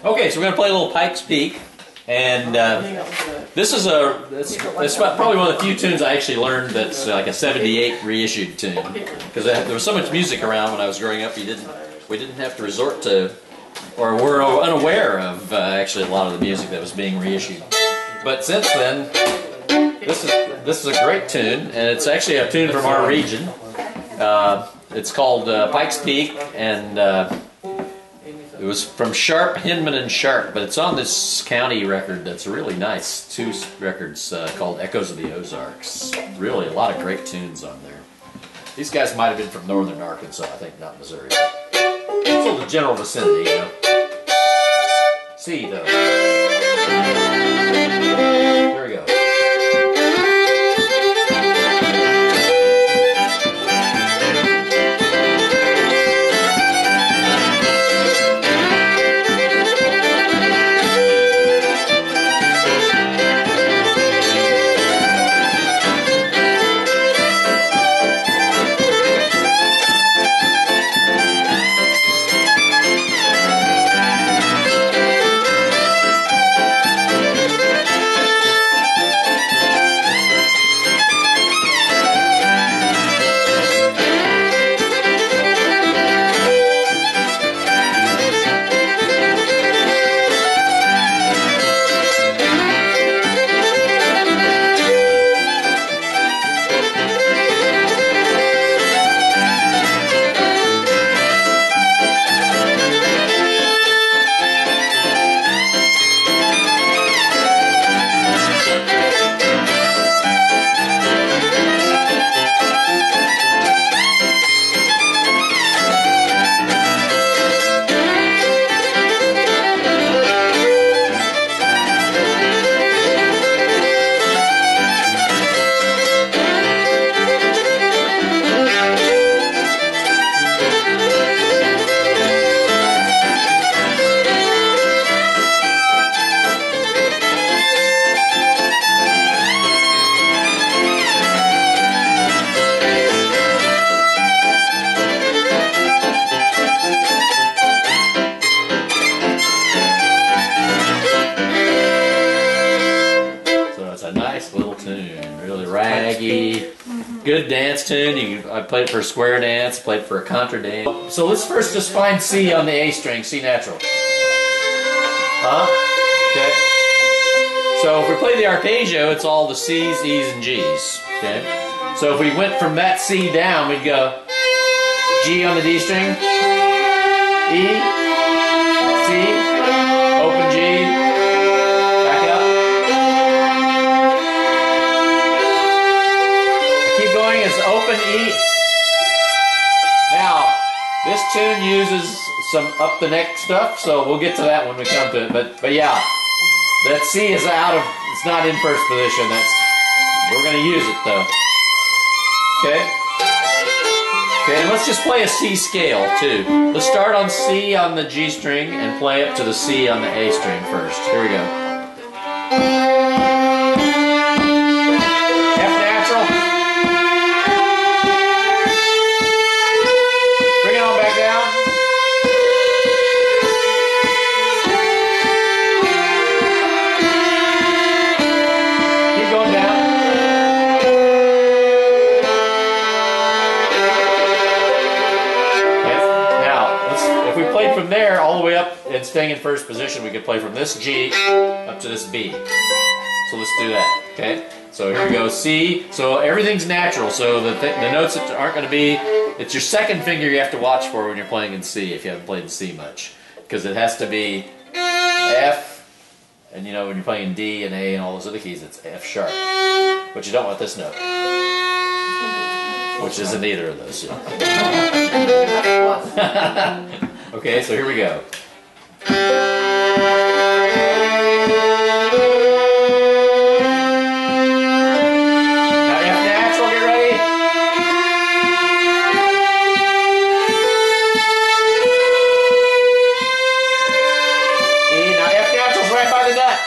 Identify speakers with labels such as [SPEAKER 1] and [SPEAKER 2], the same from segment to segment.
[SPEAKER 1] Okay, so we're going to play a little Pike's Peak, and this is it's probably one of the few tunes I actually learned that's like a '78 reissued tune, because there was so much music around when I was growing up. We didn't have to resort to, or were unaware of actually a lot of the music that was being reissued. But since then, this is a great tune, and it's actually a tune from our region. It's called Pike's Peak, and it was from Sharp, Hinman, and Sharp, but it's on this county record that's really nice. Two records called Echoes of the Ozarks. Really, a lot of great tunes on there. These guys might have been from northern Arkansas, I think, not Missouri. It's all the general vicinity, you know. C, though. Here we go. Good dance tune. I played it for a square dance, played it for a contra dance. So let's first just find C on the A string, C natural. Okay. So if we play the arpeggio, it's all the C's, E's, and G's. Okay. So if we went from that C down, we'd go G on the D string, E, C, open G, back up. Keep going as open E. Now, this tune uses some up the neck stuff, so we'll get to that when we come to it. But yeah, that C is out of, it's not in first position. We're going to use it though. Okay? Okay, and let's just play a C scale too. Let's start on C on the G string and play up to the C on the A string first. Here we go. F natural. Bring it on back down. Keep going down. If we played from there all the way up and staying in first position, we could play from this G up to this B. So let's do that, okay? So here we go, C. So everything's natural, so the notes that aren't going to be, it's your second finger you have to watch for when you're playing in C if you haven't played in C much. Because it has to be F, and you know when you're playing D and A and all those other keys, it's F sharp. But you don't want this note, which isn't either of those. Okay, so here we go. Now F natural, get ready. E, now F natural's right by the nut.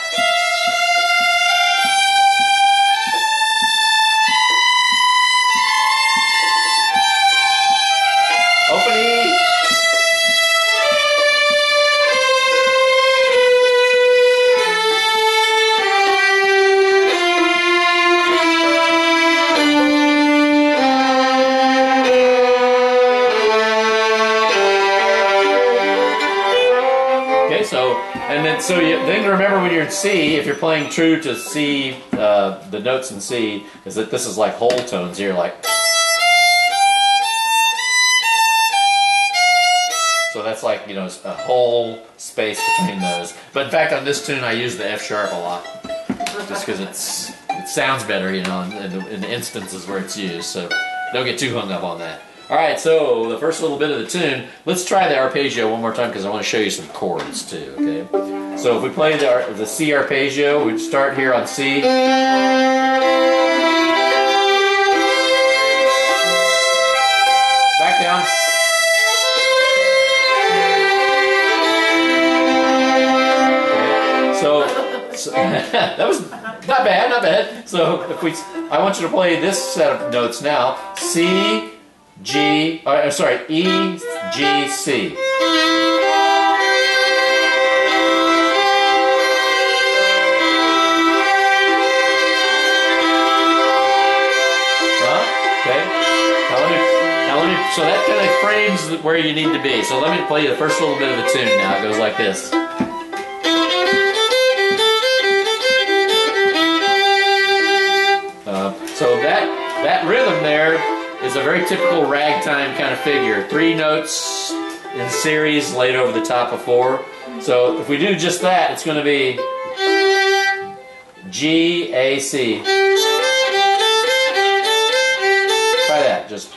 [SPEAKER 1] Alright, so the thing to remember when you're in C, if you're playing true to C, the notes in C, is that this is like whole tones here, like. So that's like, you know, a whole space between those. But in fact, on this tune, I use the F sharp a lot. Just because it sounds better, you know, in the instances where it's used. So don't get too hung up on that. Alright, so the first little bit of the tune, let's try the arpeggio one more time because I want to show you some chords too, okay? So if we play the C arpeggio, we'd start here on C. Back down. Okay. So that was not bad, not bad. So if I want you to play this set of notes now. C, G, sorry, E, G, C. Okay. So that kind of frames where you need to be. So let me play you the first little bit of the tune now. It goes like this. So that rhythm there is a very typical ragtime kind of figure. 3 notes in series laid over the top of 4. So if we do just that, it's going to be G, A, C. Try that, just.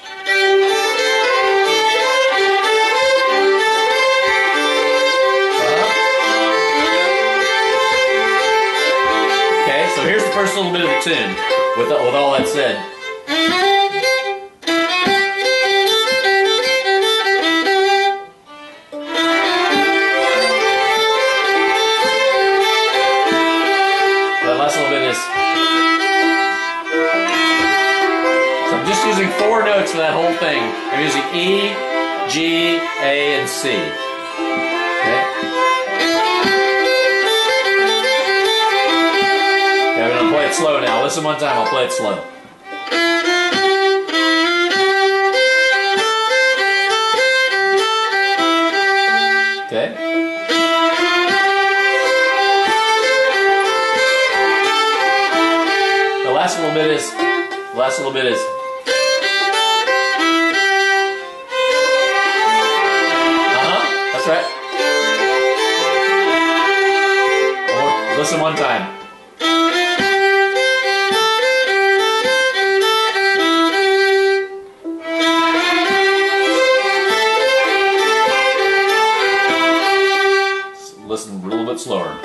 [SPEAKER 1] Okay, so here's the first little bit of the tune with all that said. Using 4 notes for that whole thing. I'm using E, G, A, and C. Okay. I'm going to play it slow now. Listen one time, I'll play it slow. Okay. The last little bit is. That's right. Listen one time. Listen a little bit slower.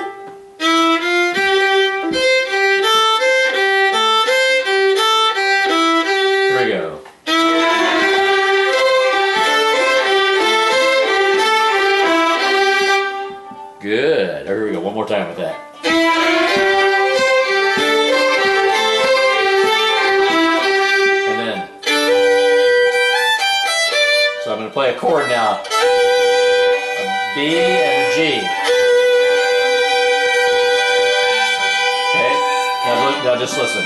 [SPEAKER 1] Here we go. Good. Here we go. One more time with that. And then. So I'm going to play a chord now. A B and a G. Okay. Now just listen.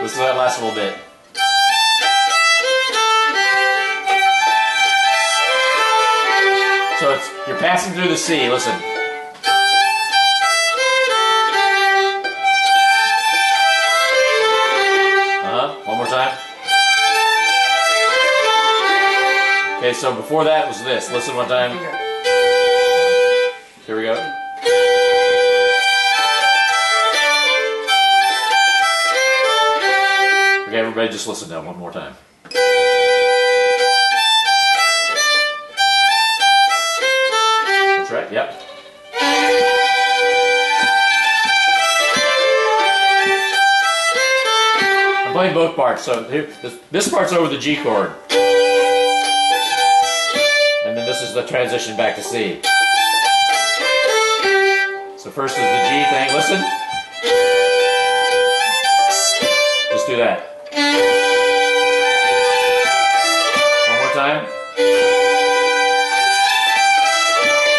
[SPEAKER 1] Listen to that last little bit. So you're passing through the C. Listen. One more time. Okay, so before that was this. Listen one time. Here we go. Okay, everybody just listen now one more time. That's right, yep. I'm playing both parts, so here, this part's over the G chord. And then this is the transition back to C. So first is the G thing, listen. Just do that. One more time.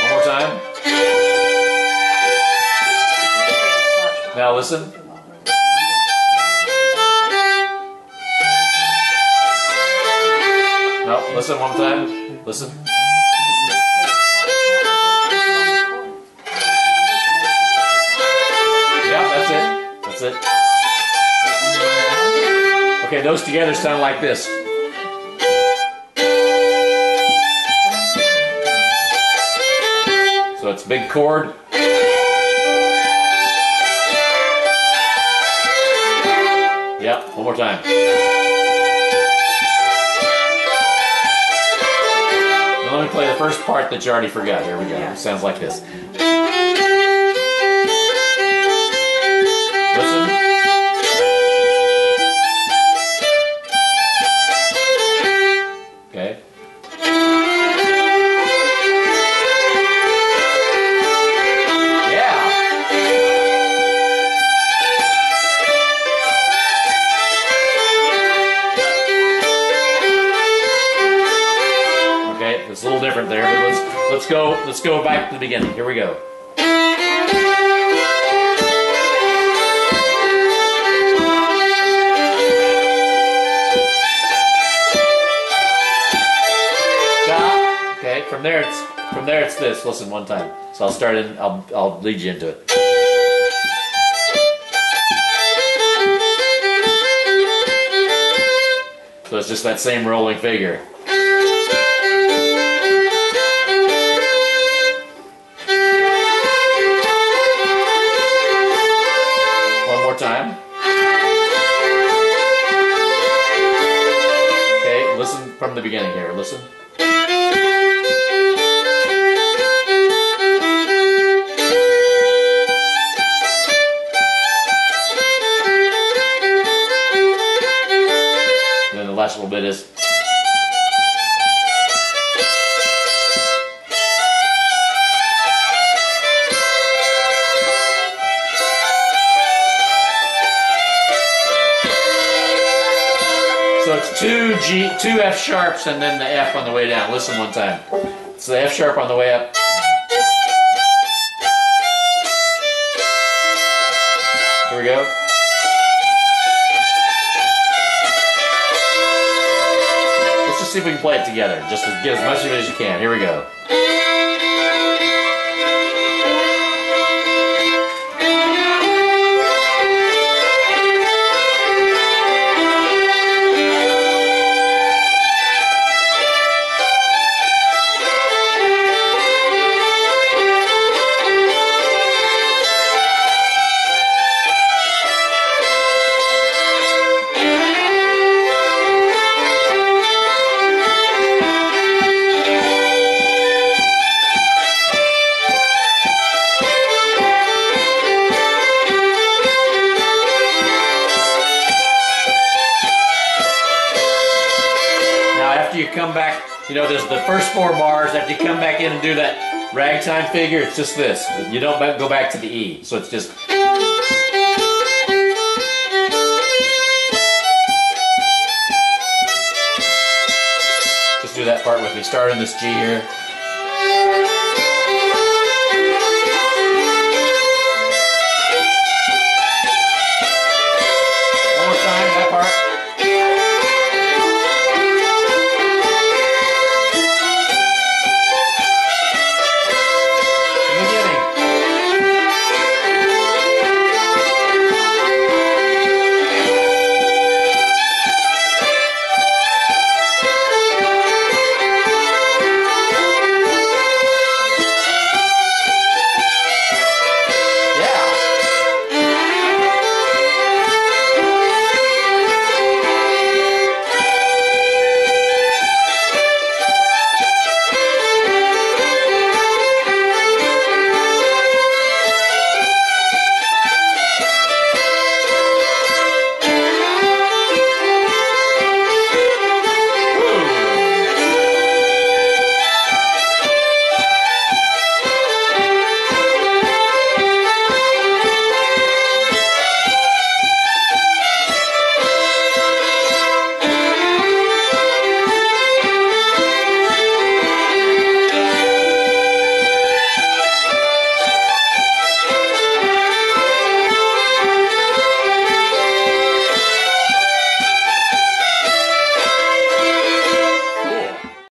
[SPEAKER 1] One more time. Now listen. Well, listen one more time. Listen. Yeah, that's it. That's it. Okay, those together sound like this. So it's big chord. Yeah, one more time. Now let me play the first part that you already forgot. Here we go. It sounds like this. Listen. Okay. Yeah. Okay, it's a little different there, but let's go back to the beginning. Here we go. Okay, from there it's this. Listen one time. So I'll start in. I'll lead you into it. So it's just that same rolling figure. One more time. Okay, listen from the beginning here. Listen. Last little bit is. So it's two F sharps and then the F on the way down. Listen one time. It's the F sharp on the way up. Here we go. See if we can play it together. Just to get as much of it as you can. Here we go. You come back, you know, there's the first 4 bars. After you come back in and do that ragtime figure, it's just this. You don't go back to the E. So it's just. Just do that part with me. Start in this G here.